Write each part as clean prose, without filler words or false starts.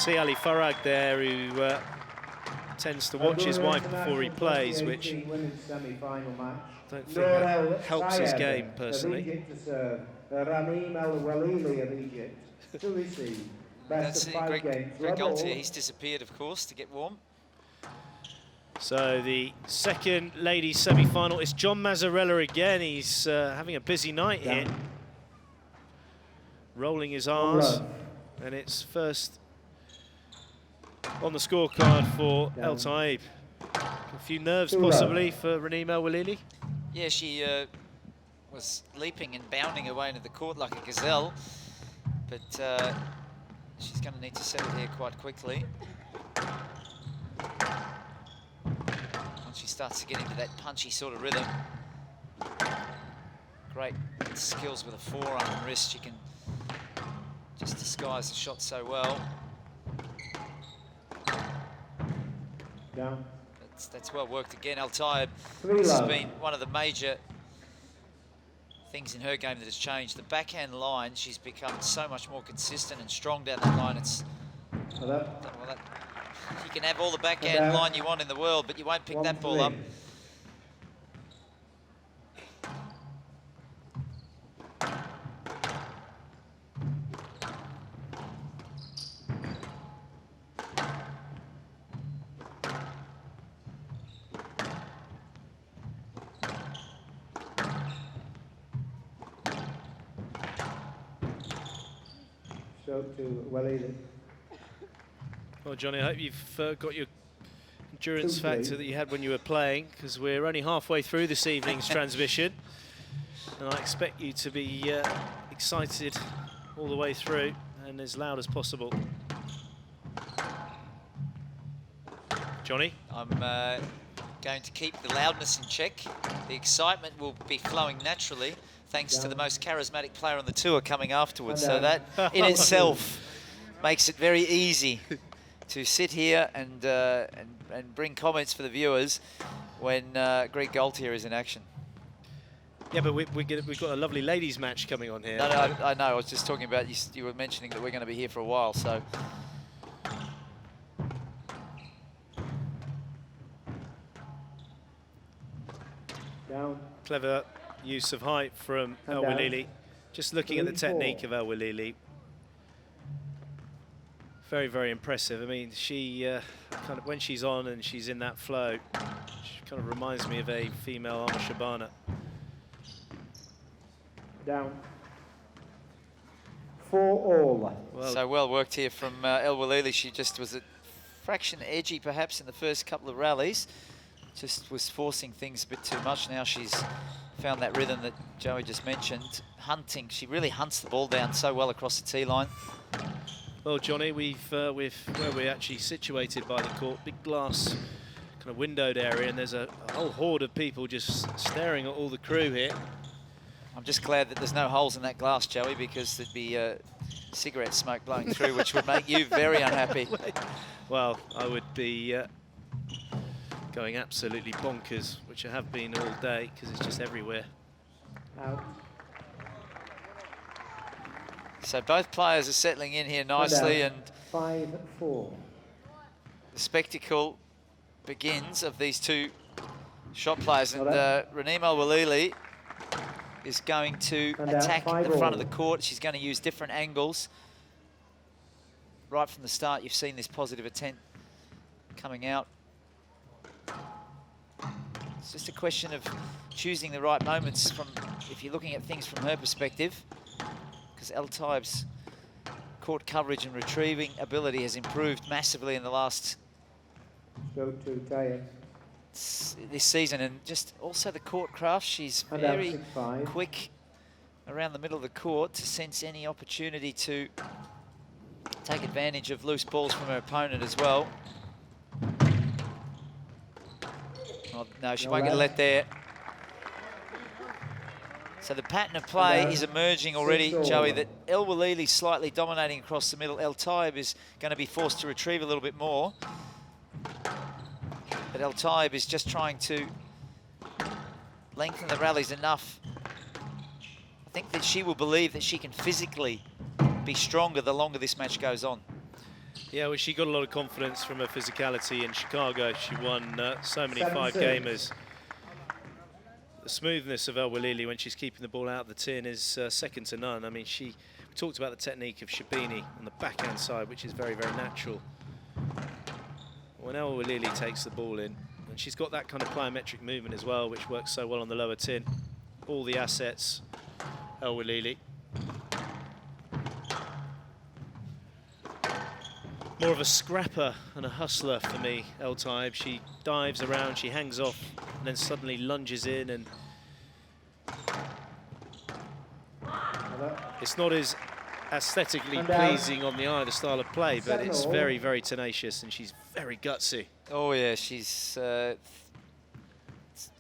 See Ali Farag there, who tends to watch his wife before he plays, which I don't think that helps his game personally. That's Greg Gaultier. He's disappeared, of course, to get warm. So the second ladies semi-final is John Mazzarella again. He's having a busy night here. Rolling his R's, and it's first on the scorecard for El Tayeb. A few nerves possibly for Renima Welily. Yeah, she was leaping and bounding away into the court like a gazelle, but she's going to need to settle here quite quickly. Once she starts to get into that punchy sort of rhythm. Great skills with a forearm and wrist. She can just disguise the shot so well. That's well worked again. El Tayeb, this has been one of the major things in her game that has changed. The backhand line, she's become so much more consistent and strong down that line. It's you can have all the backhand line you want in the world, but you won't pick that ball up. To Welily. Well, Johnny, I hope you've got your endurance factor that you had when you were playing, because we're only halfway through this evening's transmission, and I expect you to be excited all the way through and as loud as possible. Johnny? I'm going to keep the loudness in check. The excitement will be flowing naturally, thanks to the most charismatic player on the tour coming afterwards. So that in itself makes it very easy to sit here and bring comments for the viewers when Greg Gaultier is in action. Yeah, but we've got a lovely ladies match coming on here. No, I know. I was just talking about, you were mentioning that we're going to be here for a while, so. Down. Clever use of height from El Welily. Just looking at the technique of El Welily. Very, very impressive. I mean, she kind of, when she's on and she's in that flow, she kind of reminds me of a female Alma Shabana. Down. 4-all. Well, so well worked here from El Welily. She just was a fraction edgy perhaps in the first couple of rallies. Just was forcing things a bit too much. Now she's found that rhythm that Joey just mentioned. Hunting, she really hunts the ball down so well across the tee line. Well, Johnny, where we're actually situated by the court, big glass kind of windowed area, and there's a whole horde of people just staring at all the crew here. I'm just glad that there's no holes in that glass, Joey, because there'd be cigarette smoke blowing through, which would make you very unhappy. Well, I would be going absolutely bonkers, which I have been all day, because it's just everywhere. Out. So both players are settling in here nicely, and 5-4. the spectacle begins of these two shot players. And Renima Welily is going to attack the front of the court. She's going to use different angles. Right from the start, you've seen this positive intent coming out. It's just a question of choosing the right moments from, if you're looking at things from her perspective, because El Tayeb's court coverage and retrieving ability has improved massively in the last this season, and just also the court craft. She's very quick around the middle of the court to sense any opportunity to take advantage of loose balls from her opponent as well. Oh, no, she won't get a let there. So the pattern of play is emerging already, Joey, that El Welily slightly dominating across the middle. El Tayeb is going to be forced to retrieve a little bit more. But El Tayeb is just trying to lengthen the rallies enough. I think that she will believe that she can physically be stronger the longer this match goes on. Yeah, well, she got a lot of confidence from her physicality in Chicago. She won so many 7-6. five-gamers. The smoothness of Welily when she's keeping the ball out of the tin is second to none. I mean, we talked about the technique of Shabini on the backhand side, which is very, very natural. When Welily takes the ball in, and she's got that kind of plyometric movement as well, which works so well on the lower tin. All the assets, Welily. More of a scrapper and a hustler for me, Tayeb. She dives around, she hangs off, and then suddenly lunges in, and it's not as aesthetically pleasing on the eye, the style of play, but it's very, very tenacious, and she's very gutsy. Oh yeah, she's to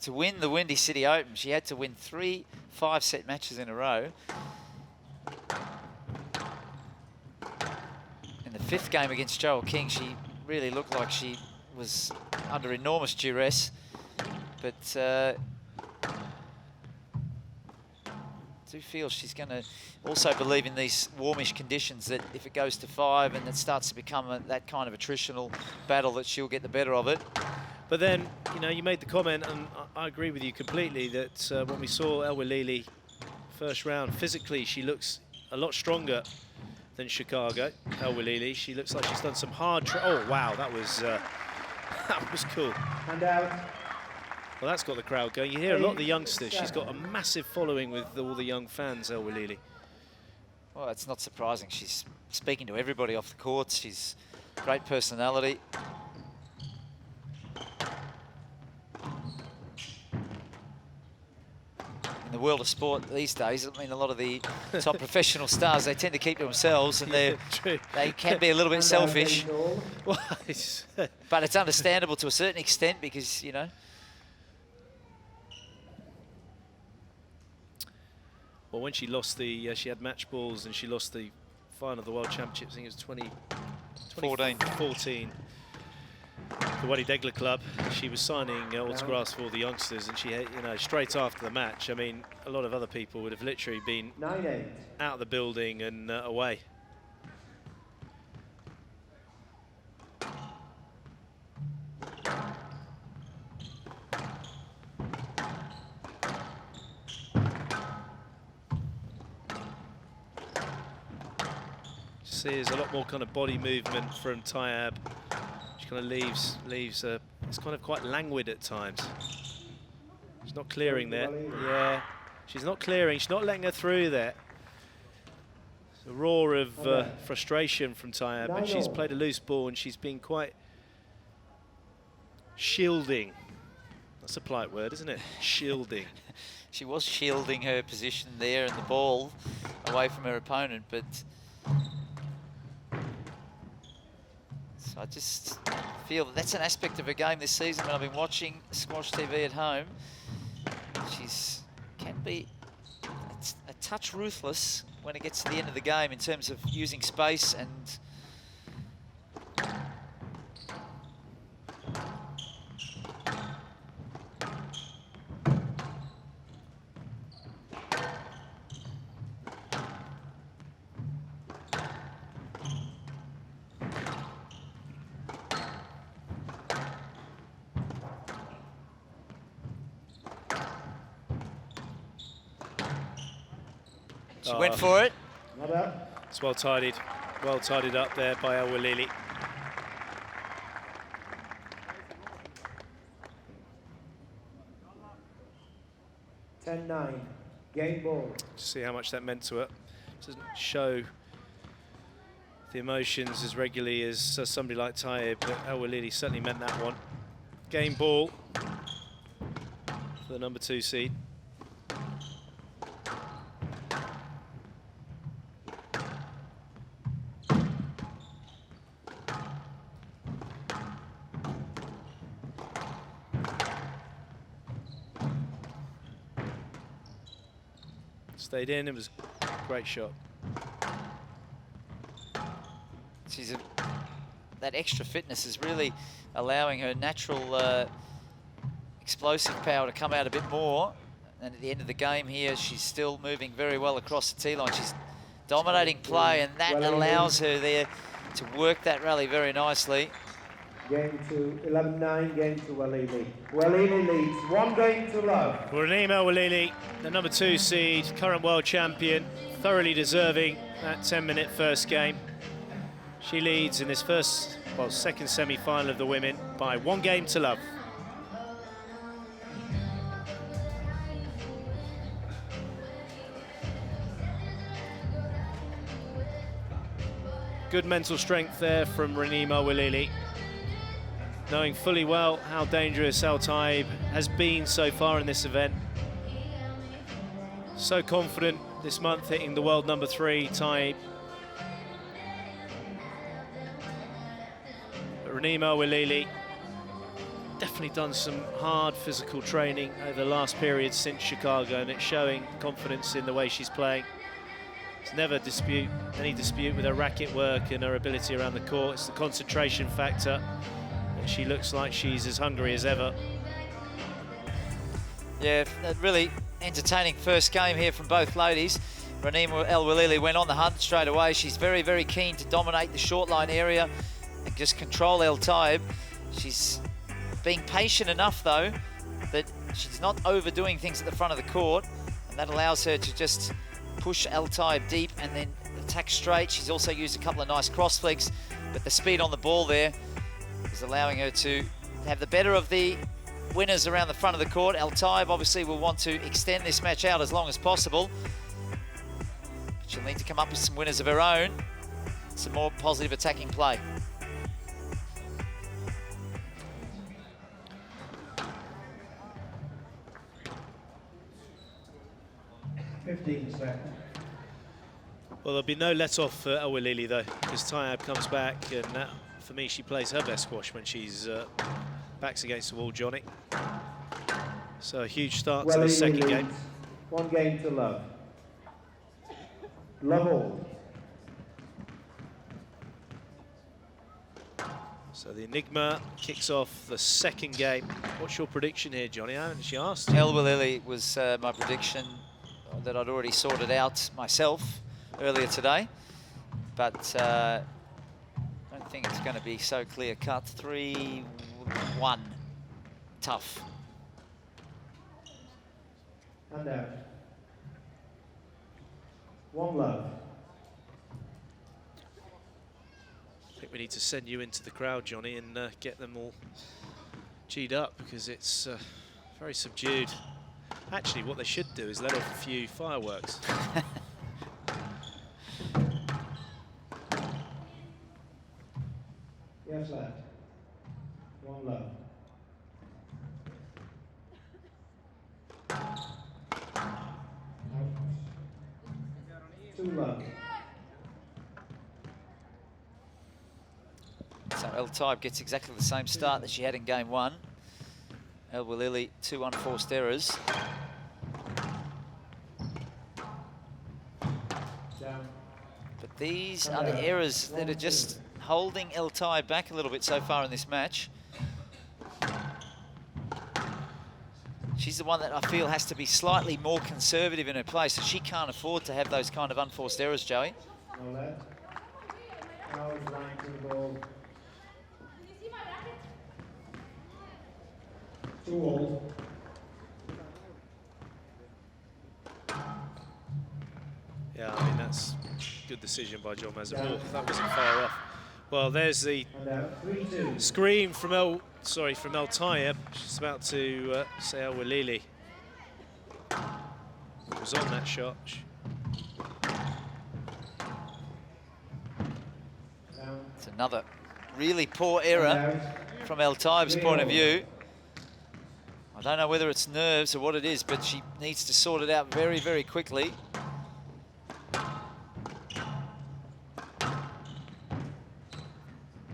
win the Windy City Open, she had to win 3 5-set matches in a row. In the 5th game against Joel King, she really looked like she was under enormous duress, but I do feel she's going to also believe in these warmish conditions, that if it goes to 5 and it starts to become that kind of attritional battle, that she'll get the better of it. But then, you know, you made the comment, and I agree with you completely, that when we saw Welily first round, physically she looks a lot stronger than Chicago. Welily, she looks like she's done some hard oh wow, that was cool. And out. Well, that's got the crowd going. You hear a lot of the youngsters. She's got a massive following with all the young fans, Welily. Well, it's not surprising. She's speaking to everybody off the court. She's a great personality. In the world of sport these days, I mean, a lot of the top professional stars, they tend to keep to themselves, and they can be a little bit selfish. Well, but it's understandable to a certain extent, because, you know. Well, when she lost she had match balls, and she lost the final of the World Championships, I think it was 2014. The Wadi Degla club, she was signing autographs for all the youngsters, and she, you know, straight after the match, I mean, a lot of other people would have literally been 9-8. out of the building and away. See, there's a lot more kind of body movement from Tayeb. She kind of leaves it's kind of quite languid at times. She's not clearing there. Yeah, she's not clearing. She's not letting her through there. It's a roar of frustration from Tayeb, but she's played a loose ball, and she's been quite shielding. That's a polite word, isn't it? Shielding. She was shielding her position there and the ball away from her opponent, but I just feel that's an aspect of her game this season. When I've been watching Squash TV at home, can be a touch ruthless when it gets to the end of the game in terms of using space and she went for it. It's well tidied up there by Welily. (10-9), game ball. See how much that meant to her. Doesn't show the emotions as regularly as somebody like Tayeb, but Welily certainly meant that one. Game ball for the number 2 seed. Stayed in, it was a great shot. That extra fitness is really allowing her natural explosive power to come out a bit more. And at the end of the game here, she's still moving very well across the tee line. She's dominating play, and that allows her there to work that rally very nicely. Game to 11-9, game to Welily. Welily leads 1 game to love. Welily, the number 2 seed, current world champion, thoroughly deserving that 10-minute first game. She leads in this second semi-final of the women by 1 game to love. Good mental strength there from Welily, knowing fully well how dangerous Tayeb has been so far in this event. So confident this month, hitting the world number 3, Tayeb. But Welily definitely done some hard physical training over the last period since Chicago, and it's showing confidence in the way she's playing. There's never any dispute with her racket work and her ability around the court. It's the concentration factor, and she looks like she's as hungry as ever. Yeah, a really entertaining first game here from both ladies. Welily went on the hunt straight away. She's very, very keen to dominate the short line area and just control Tayeb. She's being patient enough, though, that she's not overdoing things at the front of the court, and that allows her to just push Tayeb deep and then attack straight. She's also used a couple of nice cross flicks, but the speed on the ball there is allowing her to have the better of the winners around the front of the court. Tayeb obviously will want to extend this match out as long as possible. She'll need to come up with some winners of her own, some more positive attacking play. Well, there'll be no let-off for Welily, though, because Tayeb comes back, and for me, she plays her best squash when she's backs against the wall, Johnny. So a huge start to the second game. 1 game to love. Love all. So the Enigma kicks off the second game. What's your prediction here, Johnny? I haven't actually asked. Welily was my prediction that I'd already sorted out myself earlier today, but I don't think it's going to be so clear-cut. 3-1, tough. And out. 1 love. I think we need to send you into the crowd, Johnny, and get them all G'd up, because it's very subdued. Actually, what they should do is let off a few fireworks. Yes, lad. 1 love. Out. 2 love. So Tayeb gets exactly the same start that she had in game 1. Welily, 2 unforced errors. But these are the errors that are just holding Tayeb back a little bit so far in this match. She's the one that I feel has to be slightly more conservative in her play, so she can't afford to have those kind of unforced errors, Joey. No left. Now it's line to the ball. 2 all. Yeah, I mean, that's a good decision by John Mazza. Oh, that wasn't far off. Well, there's the scream from Tayeb. She's about to say Welily was on that shot. It's another really poor error from Tayeb's point of view. I don't know whether it's nerves or what it is, but she needs to sort it out very, very quickly.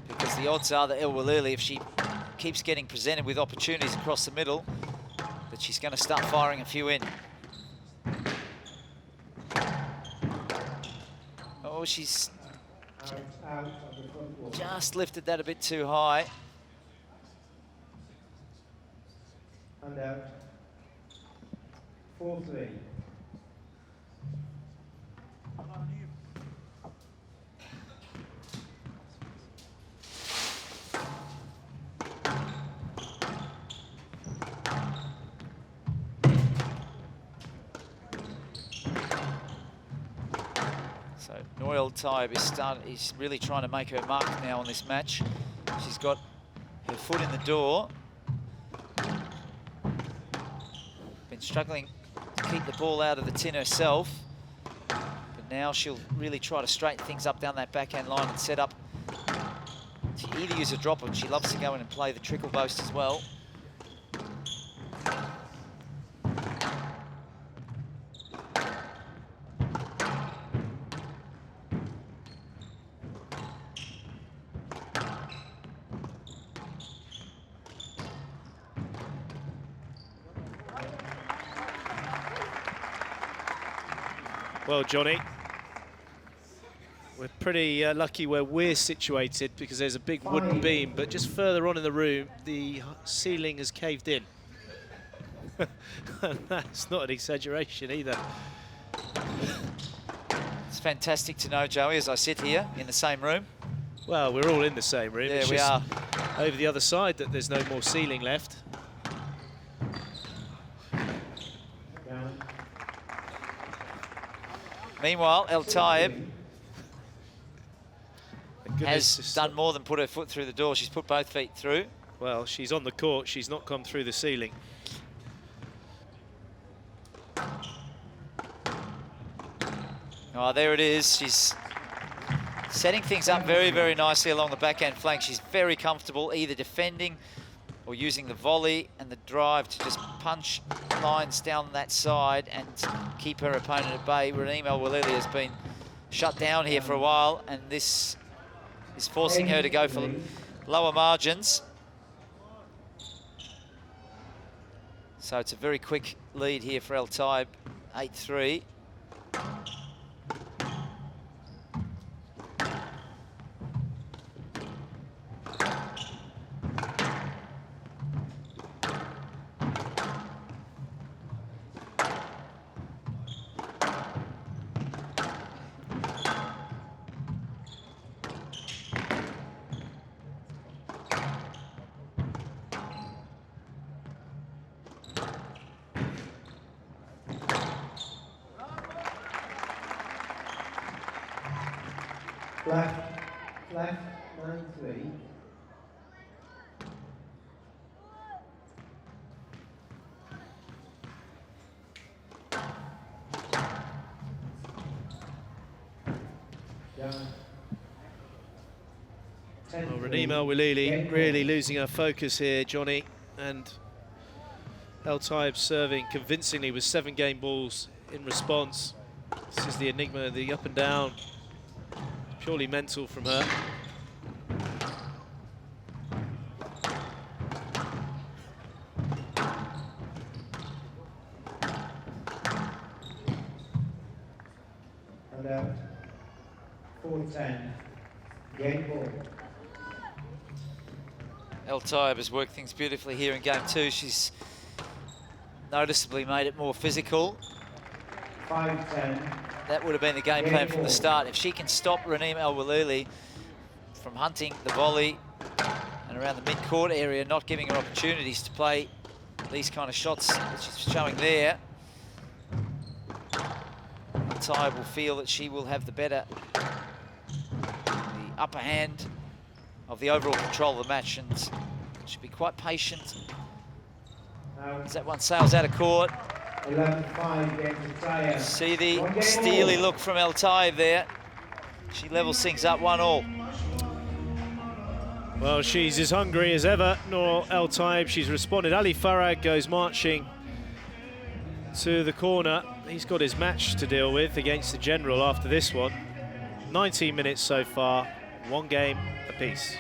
Because the odds are that Welily, if she keeps getting presented with opportunities across the middle, that she's going to start firing a few in. Oh, she's just lifted that a bit too high. And out. 4-3. El Tayeb is really trying to make her mark now on this match. She's got her foot in the door. Been struggling to keep the ball out of the tin herself. But now she'll really try to straighten things up down that backhand line and set up to either use a drop, or she loves to go in and play the trickle boast as well. Well, Johnny, we're pretty lucky where we're situated because there's a big wooden beam, but just further on in the room, the ceiling has caved in. That's not an exaggeration either. It's fantastic to know, Joey, as I sit here in the same room. Well, we're all in the same room. Yeah, it's we just are. over the other side that there's no more ceiling left. Meanwhile, El Tayeb has done more than put her foot through the door. She's put both feet through. Well, she's on the court. She's not come through the ceiling. Oh, there it is. She's setting things up very, very nicely along the backhand flank. She's very comfortable either defending or using the volley and the drive to just punch lines down that side and keep her opponent at bay. Welily has been shut down here for a while, and this is forcing her to go for lower margins. So it's a very quick lead here for El Tayeb, 8-3. Left, 9-3. Well, Welily really losing her focus here, Johnny, and El Tayeb serving convincingly with 7 game balls in response. This is the enigma, the up and down, purely mental from her. And out, 4-10, game ball. El Tayeb has worked things beautifully here in game 2. She's noticeably made it more physical. 5-10. That would have been the game plan from the start. If she can stop Welily from hunting the volley and around the mid-court area, not giving her opportunities to play these kind of shots that she's showing there, El Tayeb will feel that she will have the upper hand of the overall control of the match, and should be quite patient as that one sails out of court. 11-5 against Tayeb. See the steely look from El Tayeb there. She levels things up 1-all. Well, she's as hungry as ever, nor El Tayeb. She's responded. Ali Farag goes marching to the corner. He's got his match to deal with against the General after this one. 19 minutes so far, 1 game apiece.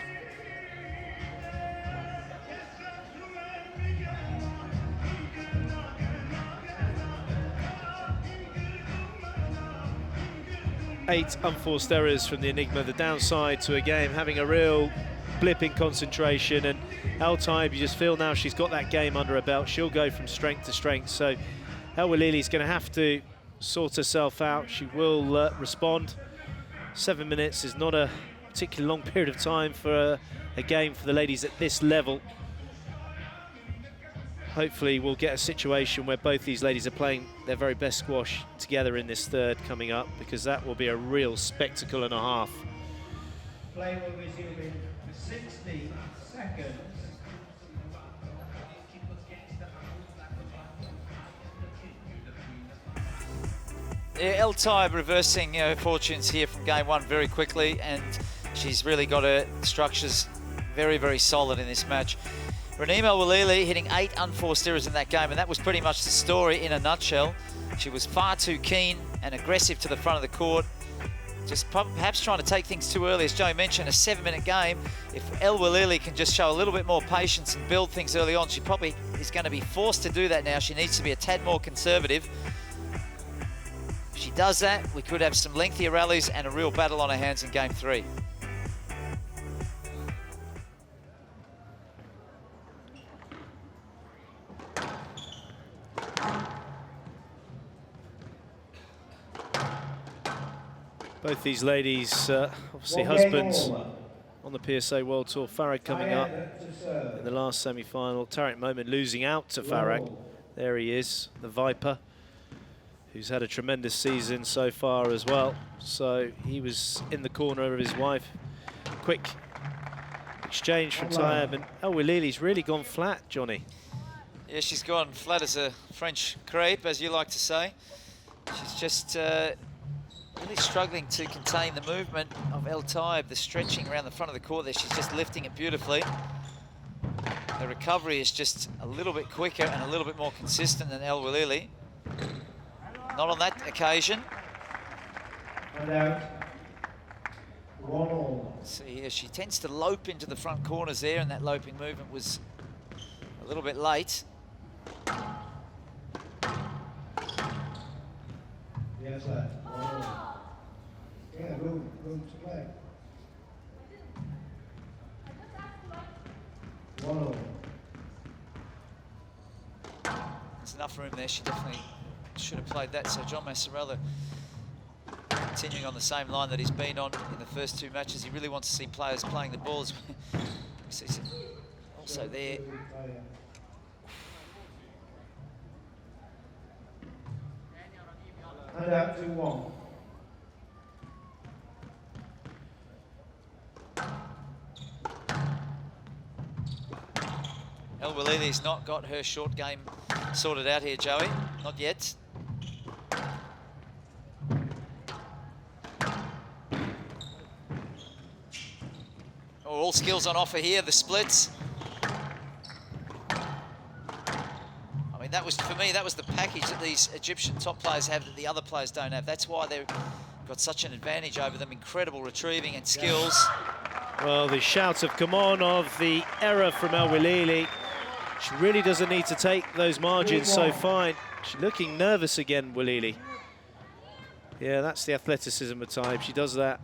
Eight unforced errors from the Enigma, the downside to a game having a real blip in concentration, and El Tayeb, you just feel now she's got that game under her belt. She'll go from strength to strength, so Welily is going to have to sort herself out. She will respond. 7 minutes is not a particularly long period of time for a game for the ladies at this level. hopefully we'll get a situation where both these ladies are playing their very best squash together in this third coming up, because that will be a real spectacle and a half. Play will resume in 60 seconds. Yeah, Tayeb reversing her fortunes here from game one very quickly, and she's really got her structures very, very solid in this match. Welily hitting 8 unforced errors in that game, and that was pretty much the story in a nutshell. She was far too keen and aggressive to the front of the court, just perhaps trying to take things too early. As Joe mentioned, a 7-minute game. If Welily can just show a little bit more patience and build things early on, she probably is going to be forced to do that now. She needs to be a tad more conservative. If she does that, we could have some lengthier rallies and a real battle on her hands in game 3. Both these ladies, obviously husbands on the PSA World Tour. Farag coming up in the last semi-final. Tariq Momin losing out to Farag. There he is, the Viper, who's had a tremendous season so far as well. So he was in the corner of his wife. Quick exchange from Tayeb, and Welili's really gone flat, Johnny. Yeah, she's gone flat as a French crepe, as you like to say. She's just really struggling to contain the movement of Tayeb, the stretching around the front of the court there. She's just lifting it beautifully. The recovery is just a little bit quicker and a little bit more consistent than Welily. Not on that occasion. And out. 1-all. See here, she tends to lope into the front corners there, and that loping movement was a little bit late. Yes, sir. 1-all. Yeah, room to play. 1-all. There's enough room there. She definitely should have played that. So John Massarella continuing on the same line that he's been on in the first 2 matches. He really wants to see players playing the balls. Also there. And out 2-1. Welili's not got her short game sorted out here, Joey. Not yet. Oh, all skills on offer here, the splits. I mean, that was, for me, that was the package that these Egyptian top players have that the other players don't have. That's why they've got such an advantage over them. Incredible retrieving and skills. Well, the shout of come on of the error from Welily. She really doesn't need to take those margins so fine. She's looking nervous again, Welily. Yeah, that's the athleticism of Tayeb. She does that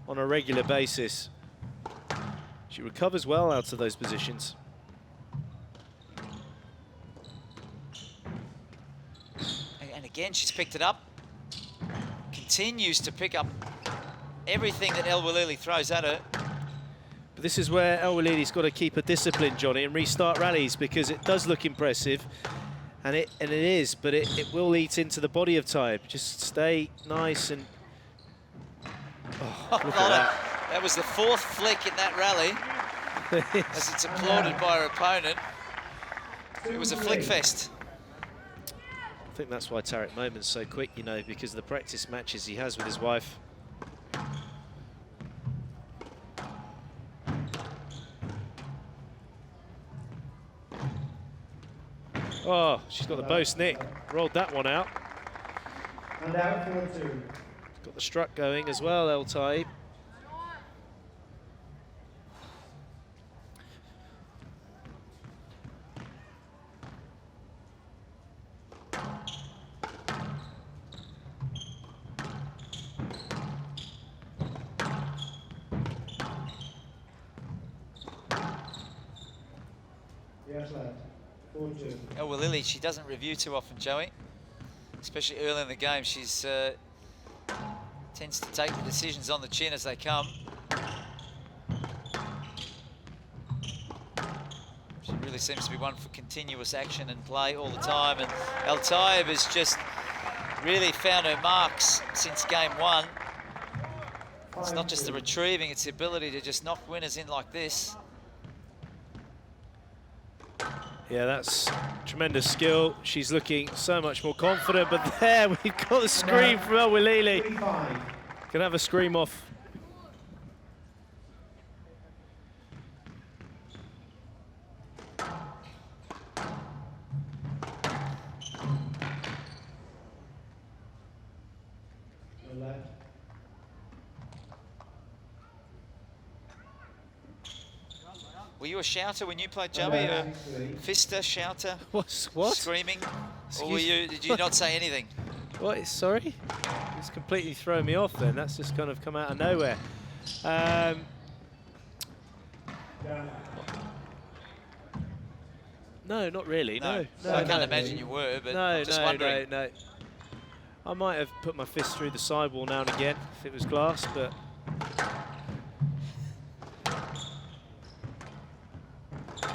on a regular basis. She recovers well out of those positions. And again, she's picked it up. Continues to pick up everything that Welily throws at her. But this is where Welili's got to keep a discipline, Johnny, and restart rallies, because it does look impressive, and it is, but it will eat into the body of Tayeb. Just stay nice and... Oh, look at that. That was the 4th flick in that rally, as it's applauded by her opponent. It was a flick fest. I think that's why Tariq Momin's so quick, you know, because of the practice matches he has with his wife. Oh, she's got the bow snick. Rolled that one out. And out 4-2. Got the struck going as well, Tayeb. Yes, lad. 4-2. Welily, she doesn't review too often, Joey. Especially early in the game, she's tends to take the decisions on the chin as they come. She really seems to be one for continuous action and play all the time. And Tayeb has just really found her marks since game 1. It's not just the retrieving, it's the ability to just knock winners in like this. Yeah, that's tremendous skill. She's looking so much more confident, but there we've got the scream from Welily. Can have a scream off. Were you a shouter when you played, Joey? A fister, shouter? What? Screaming? Or were you, did you not say anything? What? Sorry? It's completely thrown me off then. That's just kind of come out of nowhere. No, not really. No. I can't imagine you were, but just wondering. No. I might have put my fist through the sidewall now and again if it was glass, but...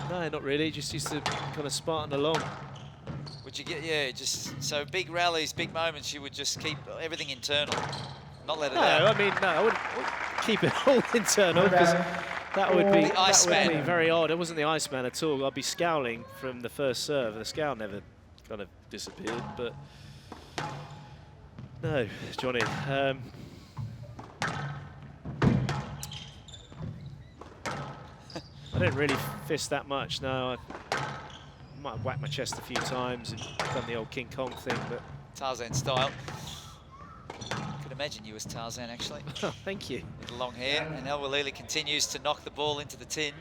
No, not really. Just used to kind of Spartan along. Would you get, yeah, just, so big rallies, big moments, you would just keep everything internal, not let it out? No, I mean, no, I wouldn't keep it all internal, because that would be very odd. It wasn't the Iceman at all. I'd be scowling from the first serve. The scowl never kind of disappeared, but... No, Johnny. I didn't really fist that much, no. I might have whacked my chest a few times and done the old King Kong thing, but... Tarzan style. Could imagine you as Tarzan, actually. Oh, thank you. With the long hair, and Welily continues to knock the ball into the tin.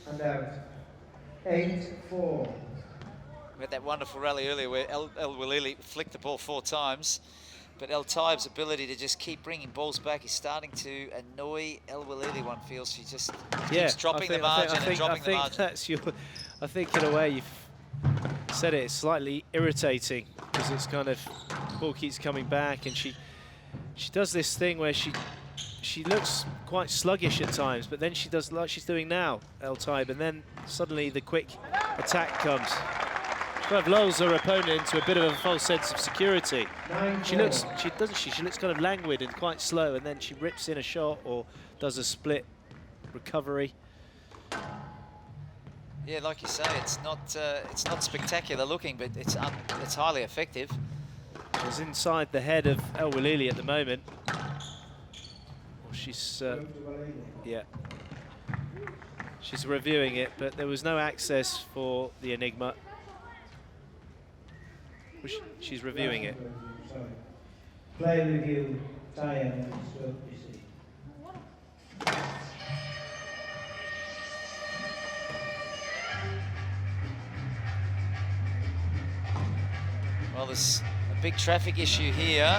And out. 8-4. We had that wonderful rally earlier where Welily flicked the ball 4 times. But Tayeb's ability to just keep bringing balls back is starting to annoy Welily, one feels. She just keeps dropping the margin and dropping the margin. That's your, I think in a way you've said it, it's slightly irritating because it's kind of, ball keeps coming back and she does this thing where she looks quite sluggish at times, but then she does like she's doing now, Tayeb, and then suddenly the quick attack comes. Kind of lulls her opponent into a bit of a false sense of security. She looks kind of languid and quite slow, and then she rips in a shot or does a split recovery. Yeah, like you say, it's not spectacular looking, but it's highly effective. She's inside the head of Welily at the moment. Well, she's yeah, she's reviewing it, but there was no access for the Enigma. She's reviewing it. Play review, Tayeb, Well, there's a big traffic issue here.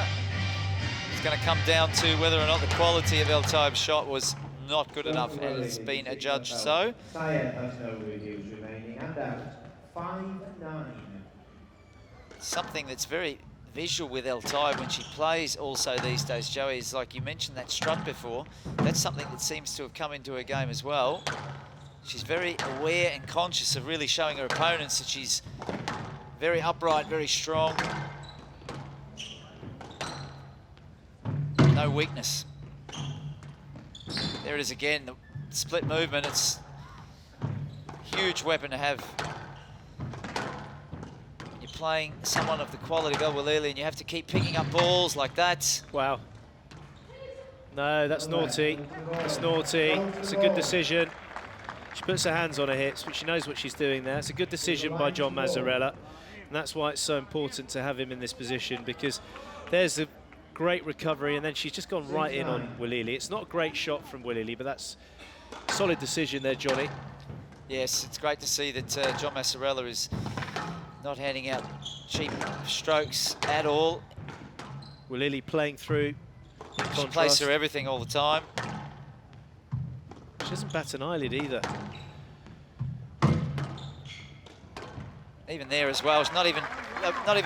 It's going to come down to whether or not the quality of Tayeb's shot was not good enough, and it's been adjudged so. Tayeb has no reviews remaining, and out. 5-9. Something that's very visual with Tayeb when she plays also these days, Joey, is like you mentioned that strut before. That's something that seems to have come into her game as well. She's very aware and conscious of really showing her opponents that she's very upright, very strong. No weakness. There it is again, the split movement. It's a huge weapon to have. Playing someone of the quality of Welily, and you have to keep picking up balls like that. Wow. No, that's naughty. That's naughty. It's a good decision. She puts her hands on her hips, but she knows what she's doing there. It's a good decision by John Mazzarella, and that's why it's so important to have him in this position, because there's a great recovery, and then she's just gone right in on Welily. It's not a great shot from Welily, but that's a solid decision there, Johnny. Yes, it's great to see that John Mazzarella is not handing out cheap strokes at all. Welily playing through. She plays through everything all the time. She doesn't bat an eyelid either. Even there as well, she's not even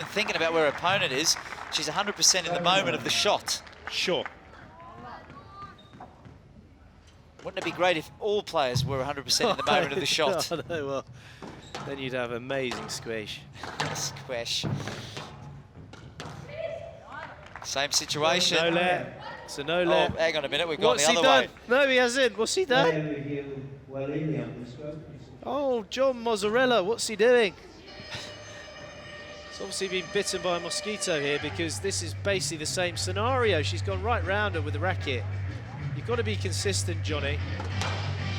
thinking about where her opponent is. She's 100% in the moment of the shot. Sure. Wouldn't it be great if all players were 100% in the moment of the shot? No, well, then you'd have amazing squish. Squash. Same situation. No let. It's a no Oh, let. hang on a minute, we've gone What's the he other done? way. No, he hasn't. What's he done? Player review, Welily on the stroke. Oh, John Mozzarella, what's he doing? He's obviously been bitten by a mosquito here, because this is basically the same scenario. She's gone right round her with the racket. You've got to be consistent, Johnny.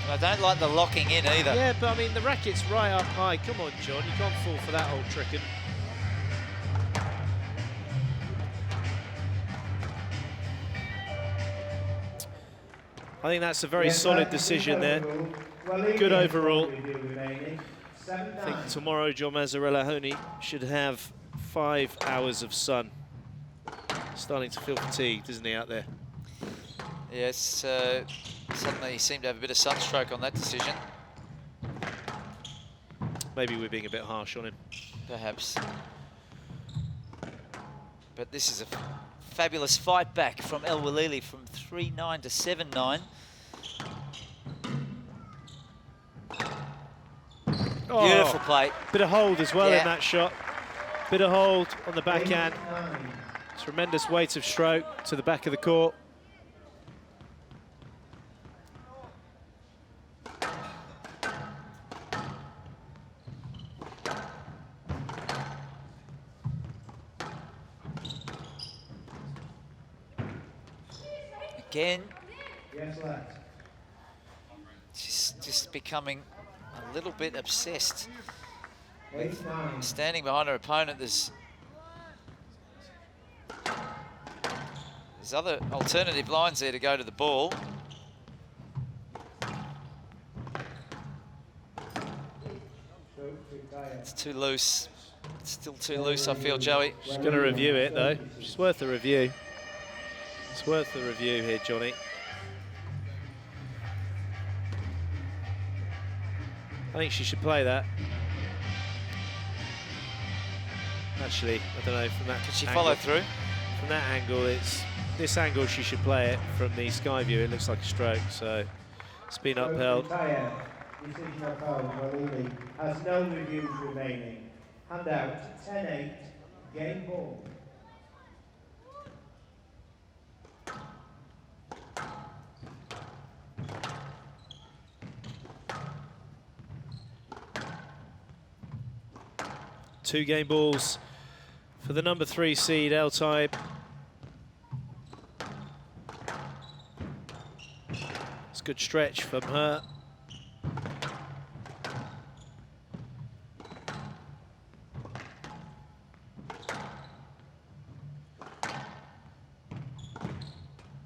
And I don't like the locking in either. Yeah, but I mean, the racket's right up high. Come on, John, you can't fall for that old trickin'. I think that's a very solid decision there. Good overall. I think tomorrow John Mazzarella Honey should have 5 hours of sun. Starting to feel fatigued, isn't he, out there? Yes, suddenly he seemed to have a bit of sunstroke on that decision. Maybe we're being a bit harsh on him. Perhaps. But this is a fabulous fight back from Welily from 3-9 to 7-9. Oh, Beautiful play. Bit of hold as well Yeah. in that shot. Bit of hold on the backhand. Tremendous weight of stroke to the back of the court. Again, Yes, lad. she's just becoming a little bit obsessed. 8-9. Standing behind her opponent, there's other alternative lines there to go to the ball. It's too loose. It's still too loose, I feel, Joey. She's going to review it, though. She's worth a review. It's worth the review here, Johnny. I think she should play that. Actually, I don't know, from that Could she angle, follow through? From that angle, it's this angle she should play it. From the sky view, it looks like a stroke, so it's been upheld. Tayeb, decision upheld. Welily has no reviews remaining. Handout 10-8, game ball. Two game balls for the number 3 seed, Tayeb. It's a good stretch from her.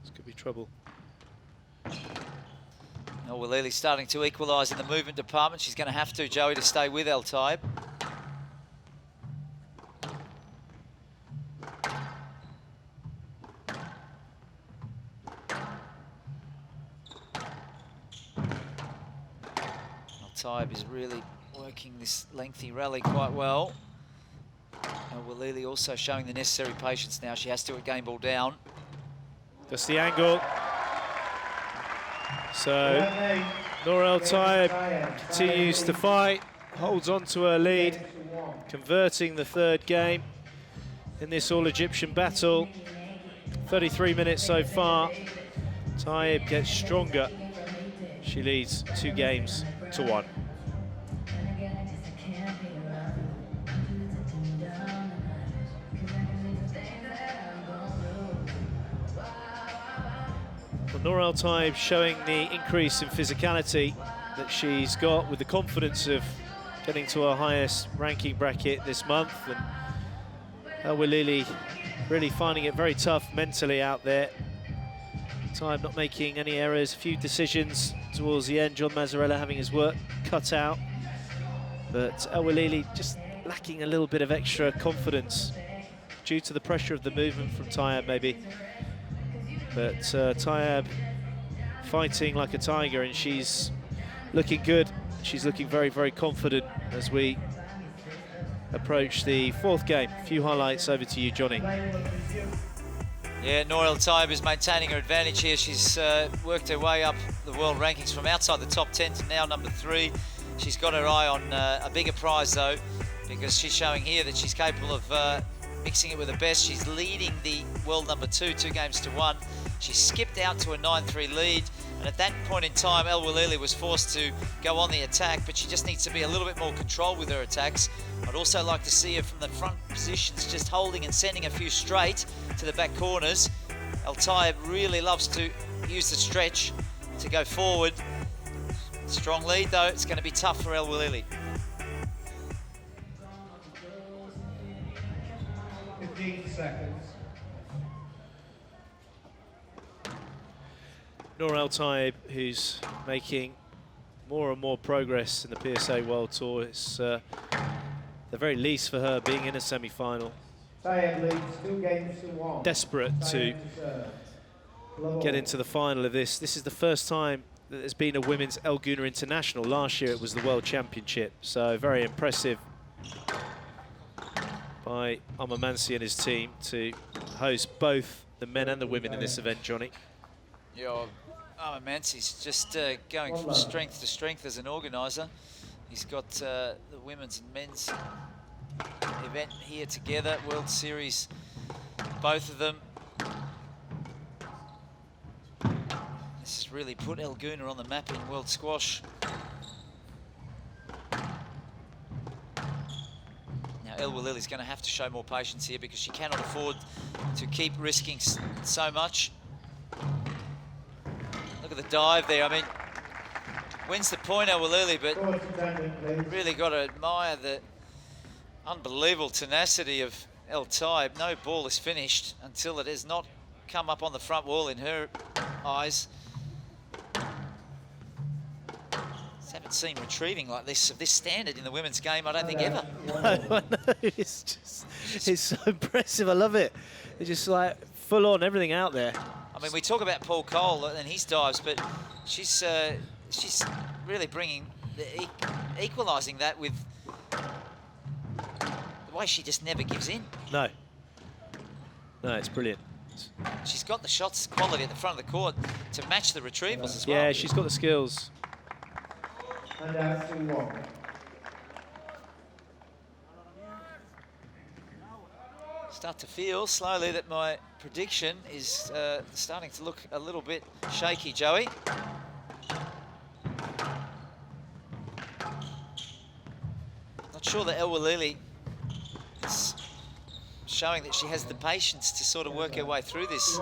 This could be trouble. Now Welily starting to equalise in the movement department. She's going to have to, Joey, to stay with Tayeb. Tayeb is really working this lengthy rally quite well. And Welily also showing the necessary patience now. She has to at game ball down. That's the angle. So Nour Tayeb continues to fight, holds on to her lead, converting the third game in this all-Egyptian battle. 33 minutes so far. Tayeb gets stronger. She leads 2 games to 1. Well, Nour Tayeb showing the increase in physicality that she's got, with the confidence of getting to her highest ranking bracket this month, and Welily really finding it very tough mentally out there. Tayeb not making any errors, a few decisions towards the end. John Mazzarella having his work cut out, but Welily just lacking a little bit of extra confidence due to the pressure of the movement from Tayeb, maybe. But Tayeb fighting like a tiger, and she's looking good. She's looking very, very confident as we approach the 4th game. A few highlights over to you, Johnny. Yeah, Nour Tayeb is maintaining her advantage here. She's worked her way up the world rankings from outside the top 10 to now number 3. She's got her eye on a bigger prize though, because she's showing here that she's capable of mixing it with the best. She's leading the world #2, 2-1. She skipped out to a 9-3 lead, and at that point in time, Welily was forced to go on the attack, but she just needs to be a little bit more controlled with her attacks. I'd also like to see her from the front positions, just holding and sending a few straight to the back corners. Tayeb really loves to use the stretch to go forward. Strong lead though, it's going to be tough for Welily. 15 seconds. Nour Tayeb, who's making more and more progress in the PSA World Tour. It's the very least for her being in a semi-final. Tayeb leads 2-1. Desperate to get into the final of this. This is the first time that there's been a women's El Gouna International. Last year it was the World Championship, so very impressive by Mansi and his team to host both the men and the women in this event, Johnny. Yeah, Mansi's just going from strength to strength as an organiser. He's got the women's and men's event here together, World Series, both of them. This has really put El Gouna on the map in world squash. Now Welily's going to have to show more patience here because she cannot afford to keep risking so much. Look at the dive there. I mean, wins the point, Welily, but really got to admire the unbelievable tenacity of Tayeb. No ball is finished until it has not come up on the front wall in her eyes. Just haven't seen retrieving like this of this standard in the women's game, I don't think ever. No, I know. It's so impressive. I love it. It's just like full on, everything out there. I mean, we talk about Paul Cole and his dives, but she's really bringing, equalising that with the way she just never gives in. No, it's brilliant. She's got the shots quality at the front of the court to match the retrievals as well. Yeah, she's got the skills. And out 2-1. Start to feel slowly that my prediction is starting to look a little bit shaky, Joey. Not sure that Welily is showing that she has the patience to sort of work her way through this.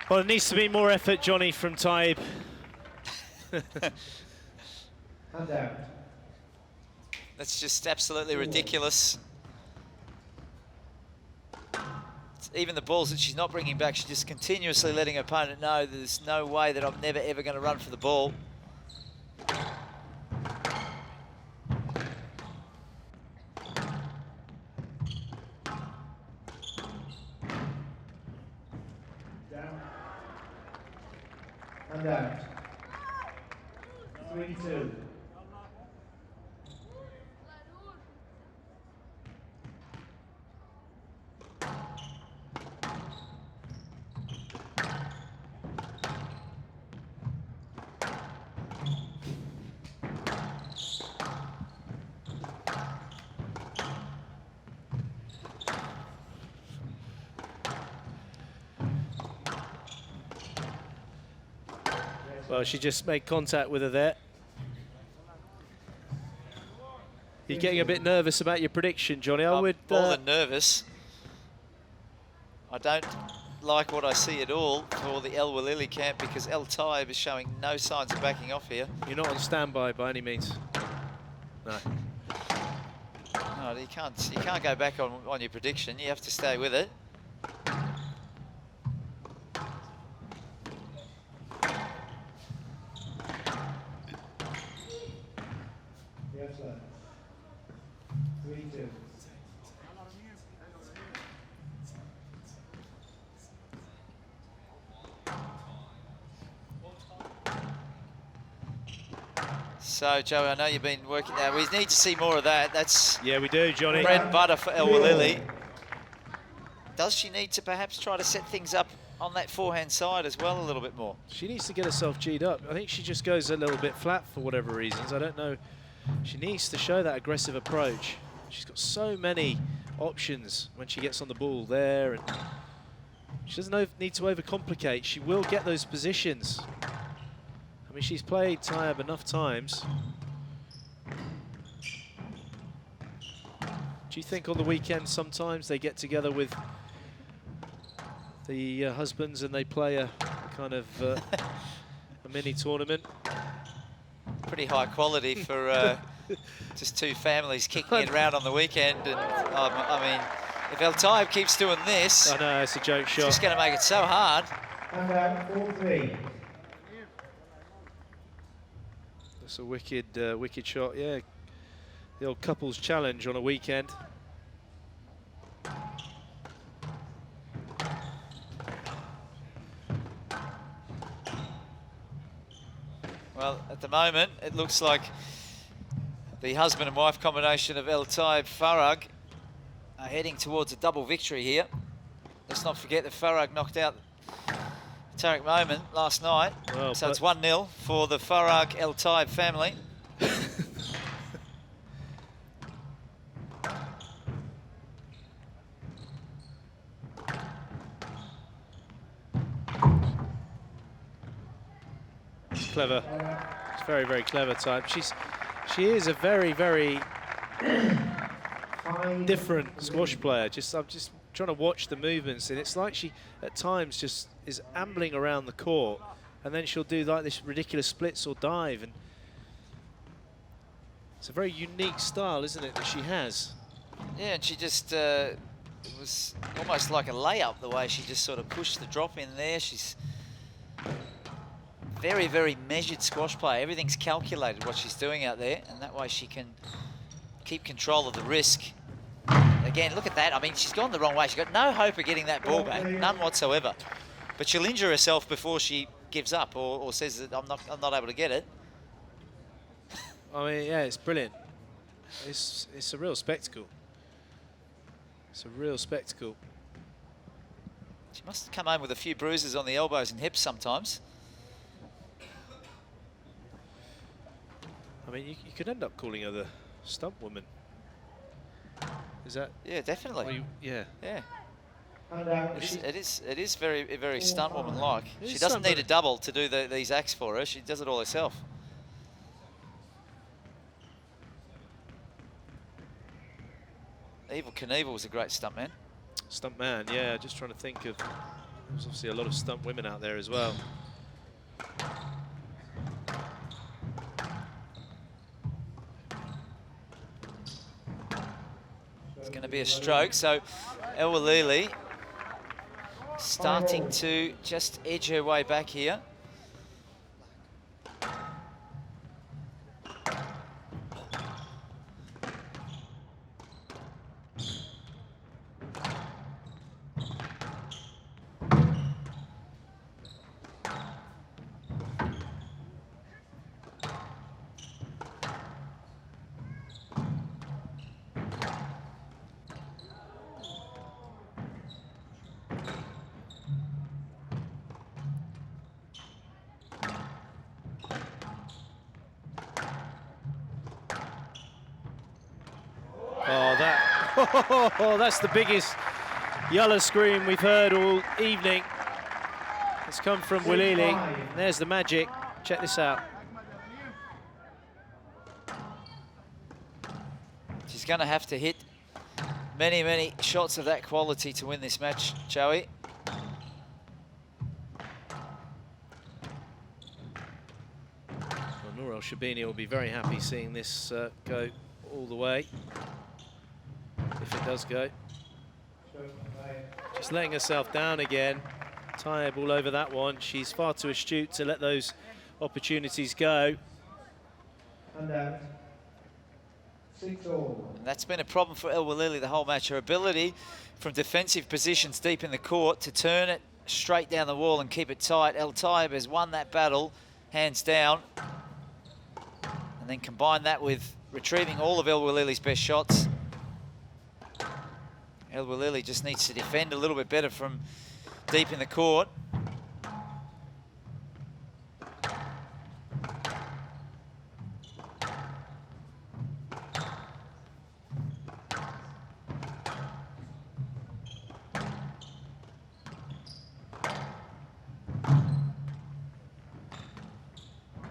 Well, it needs to be more effort, Johnny, from Tayeb. And out. That's just absolutely ridiculous. Even the balls that she's not bringing back, she's just continuously letting her opponent know there's no way that I'm never ever going to run for the ball. Down. And out. 3-2. Well, she just made contact with her there. You're getting a bit nervous about your prediction, Johnny. I would. More than nervous. I don't like what I see at all for the Welily camp because Tayeb is showing no signs of backing off here. You're not on standby by any means. No. No, you can't go back on your prediction. You have to stay with it. Yes, sir. 3-2. So, Joey, I know you've been working there. We need to see more of that. That's Yeah, we do, Johnny. bread and butter for Welily. Does she need to perhaps try to set things up on that forehand side as well a little bit more? She needs to get herself G'd up. I think she just goes a little bit flat for whatever reasons. I don't know. She needs to show that aggressive approach. She's got so many options when she gets on the ball there, and she doesn't need to overcomplicate. She will get those positions. I mean, she's played Tayeb enough times. Do you think on the weekend sometimes they get together with the husbands and they play a kind of a mini tournament? Pretty high quality for just two families kicking it around on the weekend. And I mean, if Tayeb keeps doing this, I know, it's a joke shot. It's just going to make it so hard. And out 4-3. That's a wicked, wicked shot. Yeah, the old couples challenge on a weekend. Well, at the moment, it looks like the husband and wife combination of Tayeb Farag are heading towards a double victory here. Let's not forget that Farag knocked out Tariq Moment last night. Well, so it's 1-0 for the Farag Tayeb family. Clever. It's very, very clever type. She is a very, very different squash player. I'm just trying to watch the movements, and it's like she at times just is ambling around the court, and then she'll do like this ridiculous splits or dive, and it's a very unique style, isn't it, that she has? Yeah, and she just it was almost like a layup the way she just sort of pushed the drop in there. She's very, very measured squash player. Everything's calculated what she's doing out there, and that way she can keep control of the risk. Again, look at that. I mean, she's gone the wrong way. She's got no hope of getting that ball back, none whatsoever. But she'll injure herself before she gives up or says that I'm not able to get it. I mean, yeah, it's brilliant. It's a real spectacle. It's a real spectacle. She must come home with a few bruises on the elbows and hips sometimes. I mean, you could end up calling her the stump woman. Is that? Yeah, definitely. Yeah. Yeah. It is very, very stunt woman like. She doesn't stunt need a double to do these acts for her. She does it all herself. Evel Knievel was a great stuntman. Stuntman, yeah. Just trying to think of. There's obviously a lot of stunt women out there as well. It's going to be a stroke, so Welily starting to just edge her way back here. Oh, that's the biggest yellow scream we've heard all evening. It's come from Welily. There's the magic. Check this out. She's going to have to hit many, many shots of that quality to win this match, Joey. Well, Nour El Shabini will be very happy seeing this go all the way. If it does go. Just letting herself down again. Tayeb all over that one. She's far too astute to let those opportunities go. And out. 6-all. And that's been a problem for Welily the whole match. Her ability from defensive positions deep in the court to turn it straight down the wall and keep it tight. Tayeb has won that battle, hands down. And then combine that with retrieving all of El Welili's best shots. El Welily just needs to defend a little bit better from deep in the court.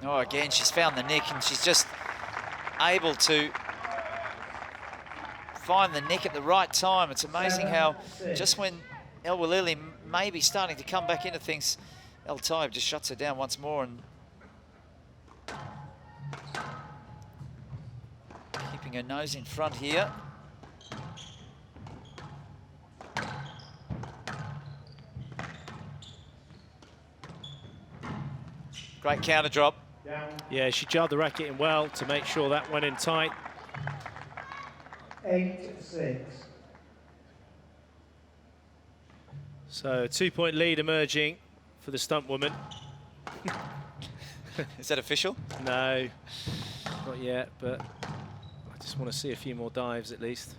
Oh, again, she's found the nick, and she's just able to find the nick at the right time. It's amazing how just when El Welily may be starting to come back into things, El Tayeb just shuts her down once more, and keeping her nose in front here. Great counter drop. Yeah, she jarred the racket in well to make sure that went in tight. 8-6. So a 2-point lead emerging for the stunt woman. Is that official? No, not yet, but I just want to see a few more dives at least.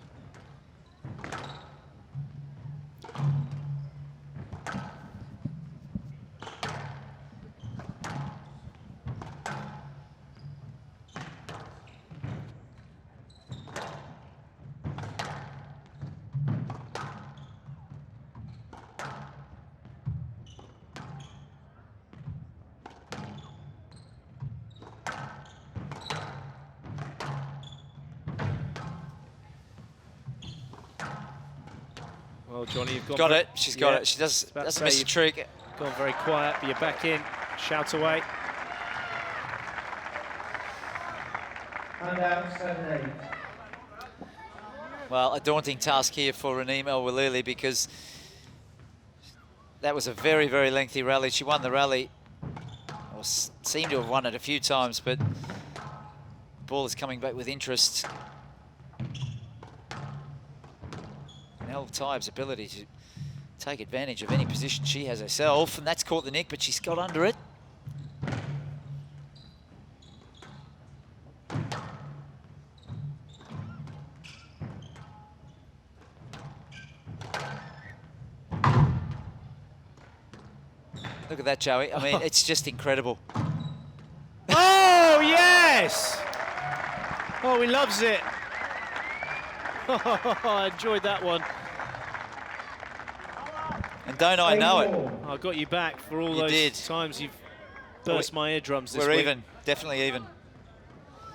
Well, Johnny, you've got it. She's got it. She doesn't miss a trick. Gone very quiet, but you're back in. Shout away. And out 7-8. Well, a daunting task here for Raneem El Welily, because that was a very, very lengthy rally. She won the rally, or seemed to have won it a few times, but the ball is coming back with interest. El Tayeb's ability to take advantage of any position she has herself, and that's caught the nick, but she's got under it. Look at that, Joey. I mean, it's just incredible. Oh, yes! Oh, he loves it. I enjoyed that one. And don't I know it? I got you back for all those times you've burst my eardrums this week. We're even, definitely even.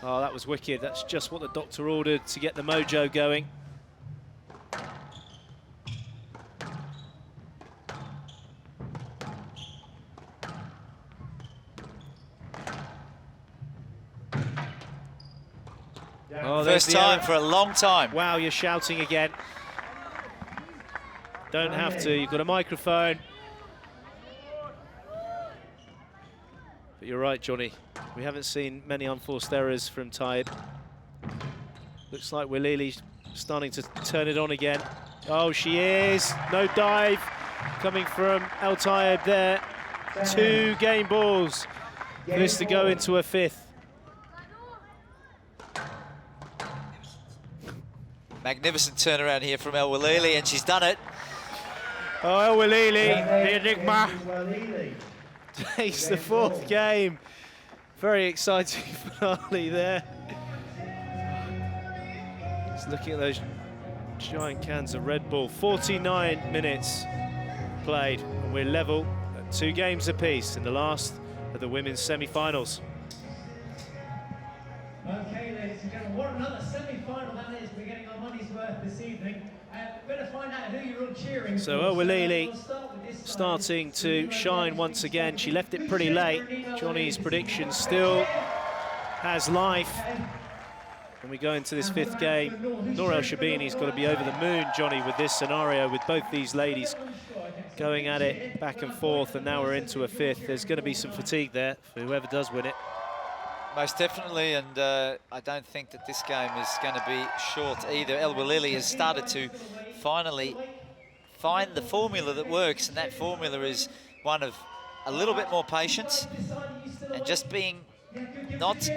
Oh, that was wicked. That's just what the doctor ordered to get the mojo going. Oh, first time for a long time. Wow, you're shouting again. Don't have to, you've got a microphone. But you're right, Johnny. We haven't seen many unforced errors from Tayeb. Looks like Welily starting to turn it on again. Oh, she is. No dive coming from El Tayeb there. 2 game balls for this to go into a 5th. Magnificent turnaround here from El Welily, and she's done it. Oh, El Welily, the enigma. Takes the 4th game. Very exciting finale there. Just looking at those giant cans of Red Bull. 49 minutes played, and we're level at 2 games apiece in the last of the women's semi-finals. Okay, ladies and gentlemen, what another semi-final that is. We're getting our money's worth this evening. We're going to find out who you're all cheering so for. Welily starting to shine once again. She left it pretty late. Johnny's prediction still has life. When we go into this 5th game, Nour El Shabini's got to be over the moon, Johnny, with this scenario, with both these ladies going at it back and forth, and now we're into a 5th. There's going to be some fatigue there for whoever does win it. Most definitely, and I don't think that this game is going to be short either. El Welily has started to finally find the formula that works, and that formula is one of a little bit more patience and just being not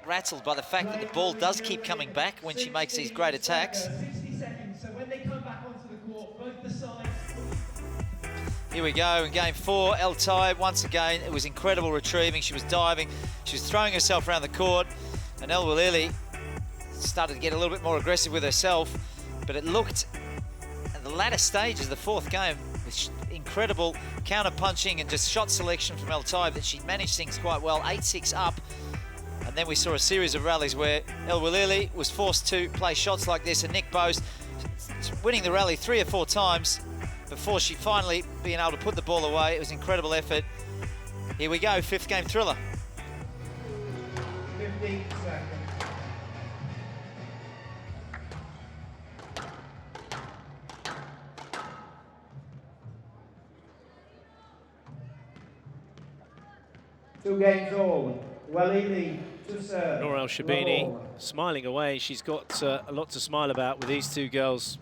rattled by the fact that the ball does keep coming back when she makes these great attacks. 60 seconds, so when they come back onto the court, both the sides. Here we go in game 4. Tayeb, once again, it was incredible retrieving. She was diving, she was throwing herself around the court, and Welily started to get a little bit more aggressive with herself, but it looked at the latter stages of the 4th game with incredible counter-punching and just shot selection from Tayeb that she managed things quite well, 8-6 up, and then we saw a series of rallies where Welily was forced to play shots like this, and Nick Bose winning the rally 3 or 4 times before she finally being able to put the ball away. It was incredible effort. Here we go, 5th game thriller. 15 seconds. Two games all. Welily to serve. Nour El Shabini smiling away. She's got a lot to smile about with these two girls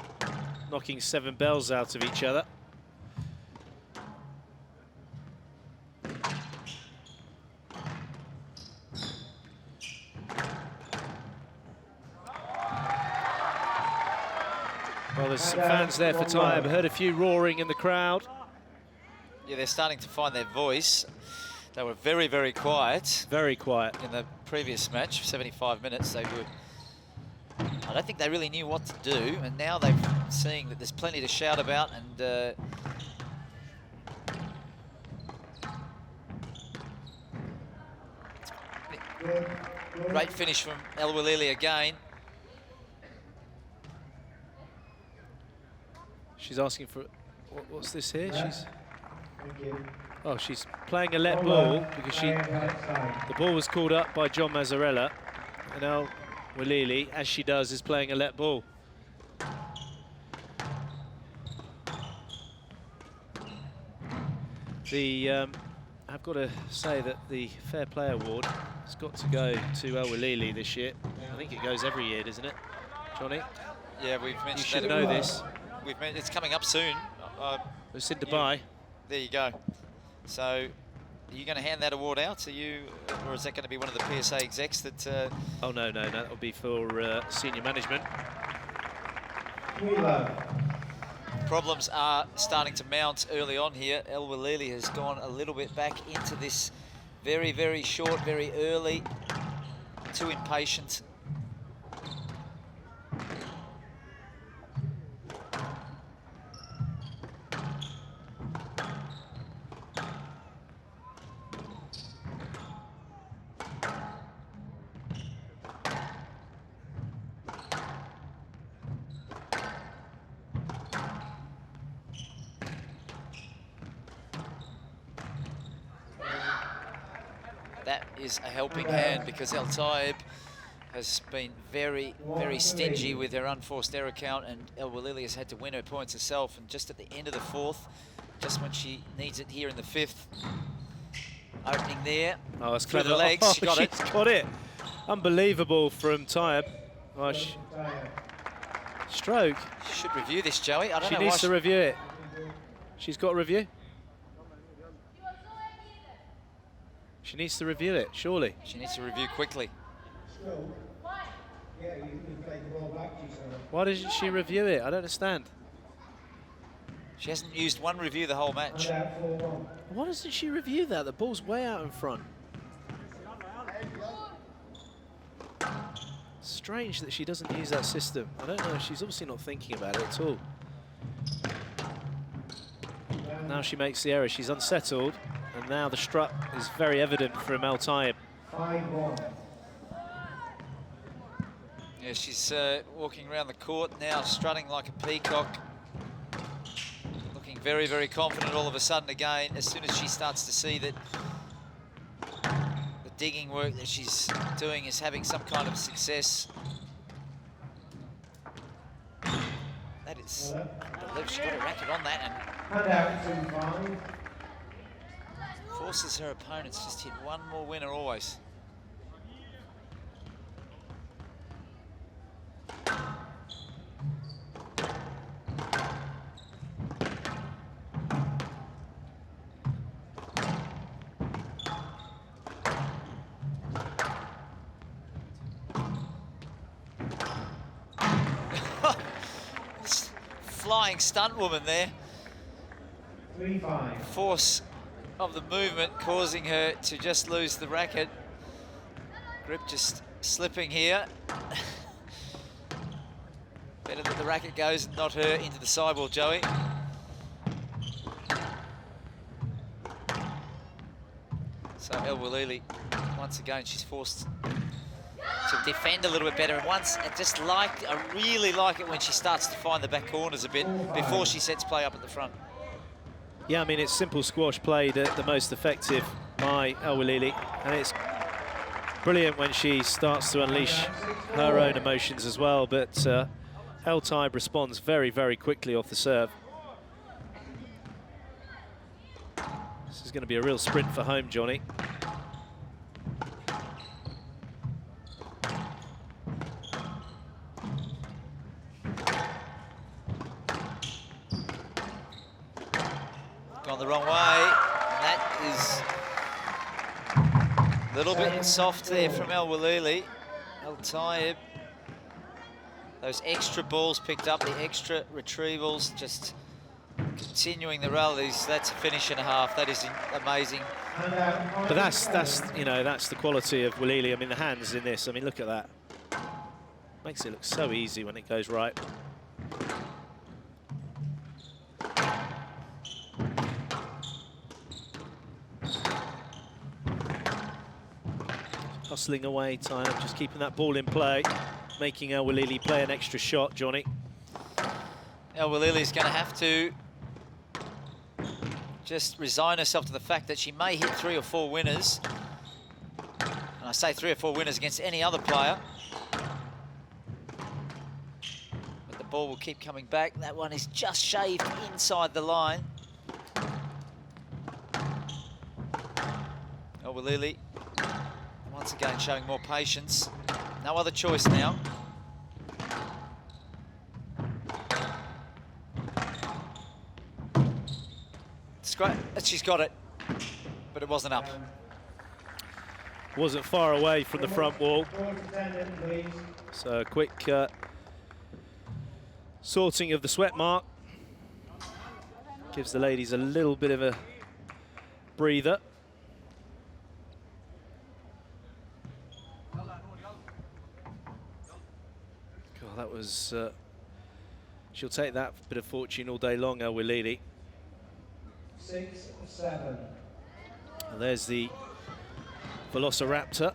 knocking 7 bells out of each other. Well, there's some fans there for Tayeb. I heard a few roaring in the crowd. Yeah, they're starting to find their voice. They were very, very quiet. Very quiet. In the previous match, 75 minutes, they were... I don't think they really knew what to do, and now they're seeing that there's plenty to shout about, and great finish from Welily again. She's asking for... What's this here? She's playing a let ball because the ball was called up by John Mazzarella, and now Welily, as she does, is playing a let ball. I've got to say that the Fair Play Award has got to go to Welily this year. I think it goes every year, doesn't it, Johnny? Yeah, we've mentioned you should that know this. It's coming up soon. It's in Dubai. There you go. So, are you going to hand that award out to you, or is that going to be one of the PSA execs that... Oh, no, that'll be for senior management. Problems are starting to mount early on here. Welily has gone a little bit back into this very, very short, very early, too impatient. That is a helping hand because Tayeb has been very, very stingy with her unforced error count, and Welily has had to win her points herself, and just at the end of the 4th, just when she needs it here in the 5th, opening there. Oh, that's through clever. the legs, she got it. She's got it. Unbelievable from Tayeb. Oh, stroke. She should review this, Joey. I don't know She needs to review it. She's got a review. She needs to review it, surely. She needs to review quickly. Why doesn't she review it? I don't understand. She hasn't used one review the whole match. Why doesn't she review that? The ball's way out in front. Strange that she doesn't use that system. I don't know, she's obviously not thinking about it at all. Now she makes the error, she's unsettled, and now the strut is very evident from Tayeb. 5-1. Yeah, she's walking around the court now, strutting like a peacock. Looking very, very confident all of a sudden again, as soon as she starts to see that the digging work that she's doing is having some kind of success. That is, I believe she got a racket on that and forces her opponents just hit one more winner always. flying stunt woman there. 3-5. Force of the movement causing her to just lose the racket. Grip just slipping here. Better that the racket goes and not her into the sidewall, Joey. So Welily, once again, she's forced to defend a little bit better. And once, I really like it when she starts to find the back corners a bit before she sets play up at the front. Yeah, I mean, it's simple squash played at the most effective by Welily, and it's brilliant when she starts to unleash her own emotions as well, but Tayeb responds very, very quickly off the serve. This is going to be a real sprint for home, Johnny. Gone the wrong way. And that is a little bit soft there from Welily. Tayeb. Those extra balls picked up, the extra retrievals, just continuing the rallies. That's a finish and a half. That is amazing. But that's you know, that's the quality of Welily. I mean, the hands in this. I mean, look at that. Makes it look so easy when it goes right. Hustling away, Tayeb, just keeping that ball in play, making Welily play an extra shot, Johnny. Welily's going to have to just resign herself to the fact that she may hit 3 or 4 winners. And I say 3 or 4 winners against any other player. But the ball will keep coming back. That one is just shaved inside the line. Welily, once again, showing more patience. No other choice now. It's great. She's got it, but it wasn't up. Wasn't far away from the front wall. So a quick sorting of the sweat mark. Gives the ladies a little bit of a breather. God, that was... she'll take that bit of fortune all day long, Welily. 6-7. And there's the Velociraptor.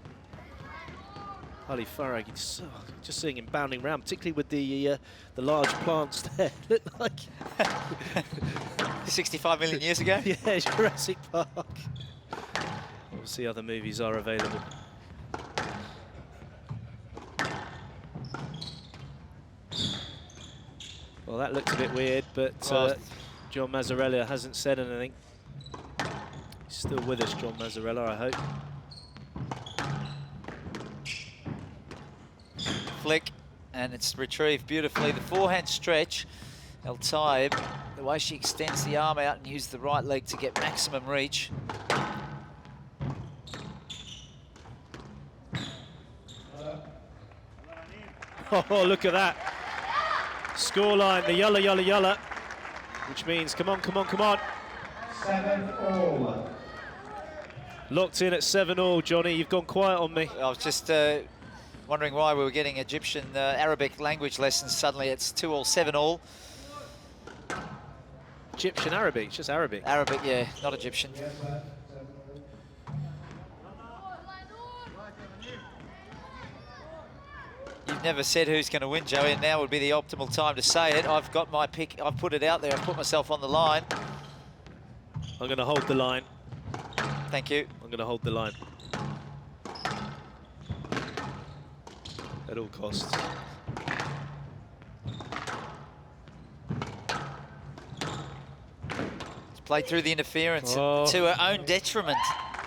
Holy Farag, just seeing him bounding around, particularly with the large plants there. Look like 65 million years ago? Yeah, Jurassic Park. Obviously other movies are available. Well, that looked a bit weird, but John Mazzarella hasn't said anything. He's still with us, John Mazzarella, I hope. Flick, and it's retrieved beautifully. The forehand stretch, Tayeb, the way she extends the arm out and uses the right leg to get maximum reach. Oh, look at that. Scoreline, the yulla, yulla, yulla, which means come on, come on, come on. 7-all. Locked in at 7-all, Johnny. You've gone quiet on me. I was just wondering why we were getting Egyptian Arabic language lessons. Suddenly it's 2-all, 7-all. Egyptian Arabic, it's just Arabic. Arabic, yeah, not Egyptian. You've never said who's going to win, Joey, and now would be the optimal time to say it. I've got my pick. I've put it out there. I've put myself on the line. I'm going to hold the line. Thank you. I'm going to hold the line. At all costs. It's played through the interference to her own detriment.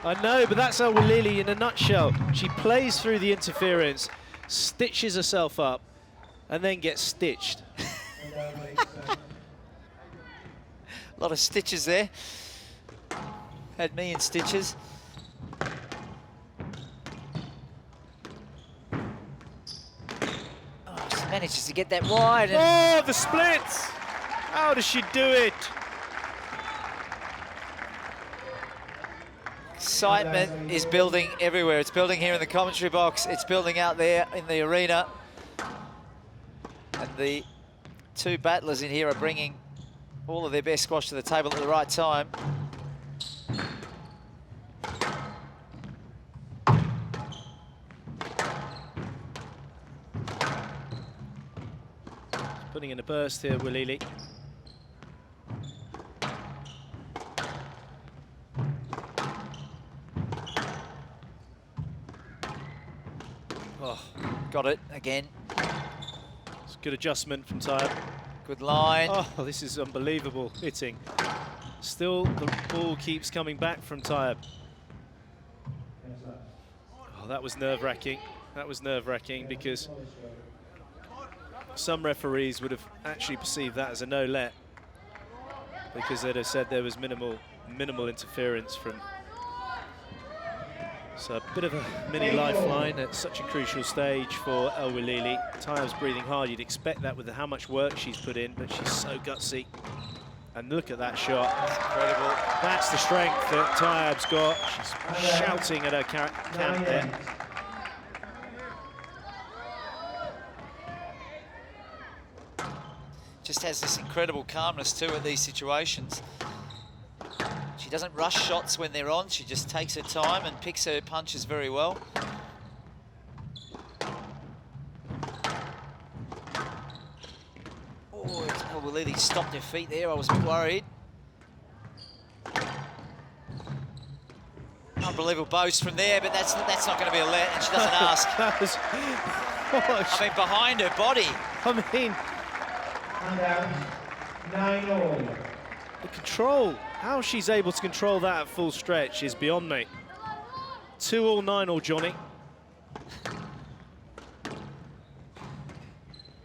I know, but that's Welily in a nutshell. She plays through the interference, stitches herself up, and then gets stitched. A lot of stitches there. Had me in stitches. Oh, she manages to get that wide. Oh, the splits! How does she do it? Excitement is building everywhere. It's building here in the commentary box. It's building out there in the arena. And the two battlers in here are bringing all of their best squash to the table at the right time. Putting in a burst here, Welily. Oh, got it again. It's a good adjustment from Tayeb. Good line. Oh, this is unbelievable hitting. Still, the ball keeps coming back from Tayeb. Oh, that was nerve-wracking. That was nerve-wracking because some referees would have actually perceived that as a no-let because they'd have said there was minimal interference from. So a bit of a mini lifeline at such a crucial stage for Welily. Tayeb's breathing hard. You'd expect that with how much work she's put in, but she's so gutsy. And look at that shot. Incredible. That's the strength that Tayeb's got. She's shouting at her camp there. Just has this incredible calmness too at these situations. She doesn't rush shots when they're on. She just takes her time and picks her punches very well. Oh, Welily stopped her feet there. I was a bit worried. Unbelievable boast from there, but that's not going to be a let, and she doesn't ask. That was, I mean, behind her body. I mean, And out, 9-all. the control, how she's able to control that at full stretch is beyond me. 2-all, 9-all, Johnny.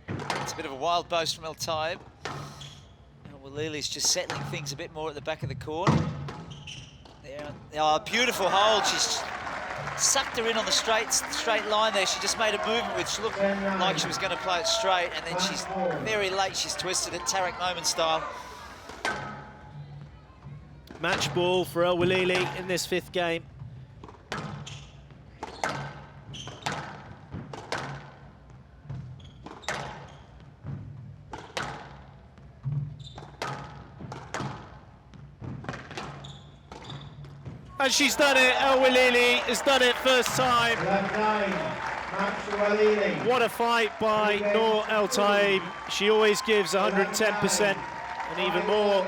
It's a bit of a wild boast from Tayeb. Welily's just settling things a bit more at the back of the court. There, oh, beautiful hold. She's sucked her in on the straight line there. She just made a movement which looked like she was going to play it straight, and then she's very late. She's twisted it, Tarek Momin style. Match ball for Welily in this fifth game. And she's done it. Welily has done it first time. 11-9, match for Welily. What a fight by Noor El Tayeb. She always gives 110% and even more.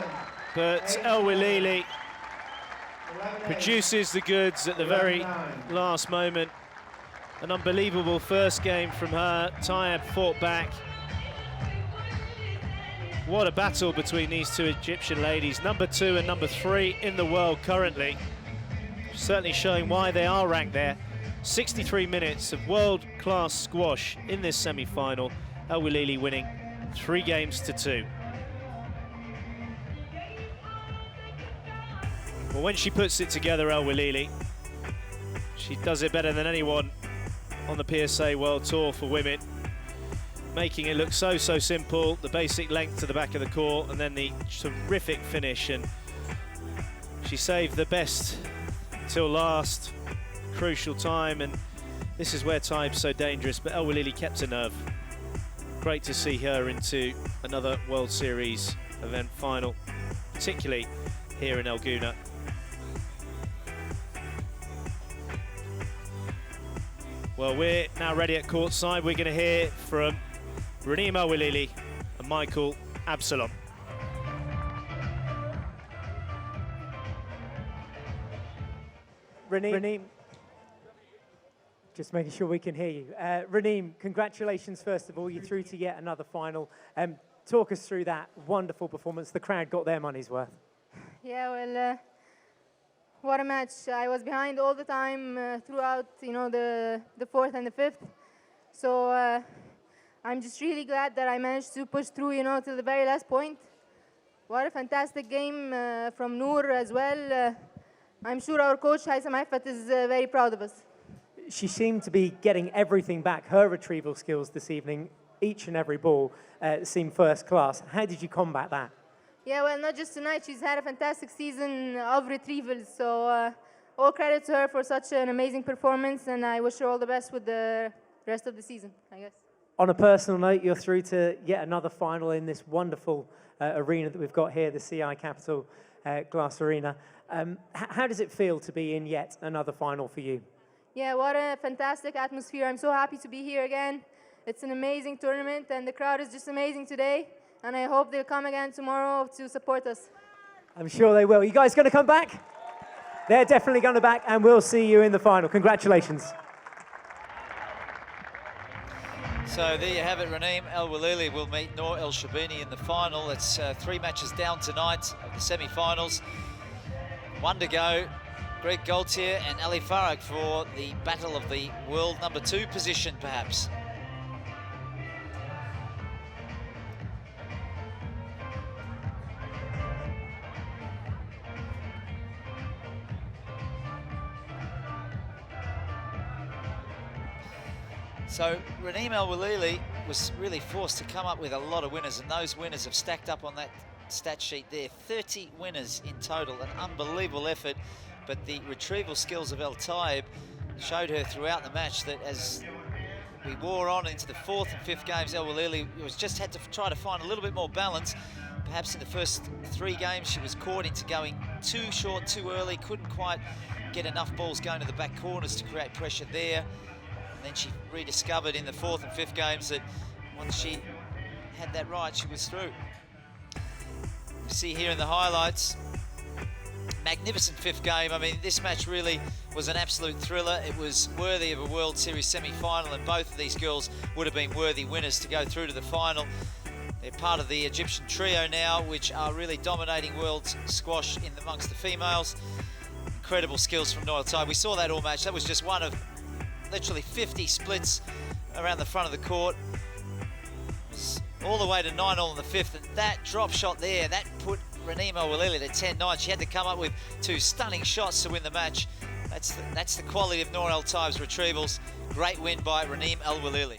But Welily produces the goods at the very last moment. An unbelievable first game from her. Tayeb fought back. What a battle between these two Egyptian ladies, number 2 and number 3 in the world currently. Certainly showing why they are ranked there. 63 minutes of world-class squash in this semi-final. Welily winning 3 games to 2. Well, when she puts it together, Welily, she does it better than anyone on the PSA World Tour for women, making it look so simple. The basic length to the back of the court, and then the terrific finish. And she saved the best till last, crucial time, and this is where Tayeb's so dangerous, but Welily kept her nerve. Great to see her into another World Series event final, particularly here in Elguna. Well, we're now ready at courtside. We're going to hear from Raneem Welily and Michael Absalom. Raneem, just making sure we can hear you. Raneem, congratulations, first of all. You're through to yet another final. Talk us through that wonderful performance. The crowd got their money's worth. Yeah, well, what a match. I was behind all the time throughout, the fourth and the fifth. So I'm just really glad that I managed to push through, till the very last point. What a fantastic game from Noor as well. I'm sure our coach, Haitham Aifat, is very proud of us. She seemed to be getting everything back, her retrieval skills this evening. each and every ball seemed first class. How did you combat that? Yeah, well, not just tonight. She's had a fantastic season of retrievals. So all credit to her for such an amazing performance, and I wish her all the best with the rest of the season, I guess. On a personal note, you're through to yet another final in this wonderful arena that we've got here, the CI Capital Glass Arena. How does it feel to be in yet another final for you? Yeah, what a fantastic atmosphere. I'm so happy to be here again. It's an amazing tournament, and the crowd is just amazing today. And I hope they'll come again tomorrow to support us. I'm sure they will. You guys going to come back? They're definitely going to back, and we'll see you in the final. Congratulations. So there you have it. Raneem Welily will meet Noor El Shabini in the final. It's 3 matches down tonight of the semi-finals. 1 to go. Greg Gaultier and Ali Farag for the battle of the world number 2 position, perhaps. So Raneem Welily was really forced to come up with a lot of winners, and those winners have stacked up on that stat sheet there. 30 winners in total, an unbelievable effort, but the retrieval skills of Tayeb showed her throughout the match that as we wore on into the 4th and 5th games, Welily just had to try to find a little bit more balance. Perhaps in the first 3 games she was caught into going too short too early, couldn't quite get enough balls going to the back corners to create pressure there. Then she rediscovered in the 4th and 5th games that once she had that right, she was through. You see here in the highlights, magnificent 5th game. I mean, this match really was an absolute thriller. It was worthy of a World Series semi-final, and both of these girls would have been worthy winners to go through to the final. They're part of the Egyptian trio now, which are really dominating world squash amongst the females. Incredible skills from Noor Tayeb. We saw that all match. That was just one of literally 50 splits around the front of the court. All the way to 9-all in the 5th, and that drop shot there, that put Raneem Welily at 10-9. She had to come up with 2 stunning shots to win the match. That's the quality of Noor Tayeb's retrievals. Great win by Raneem Welily.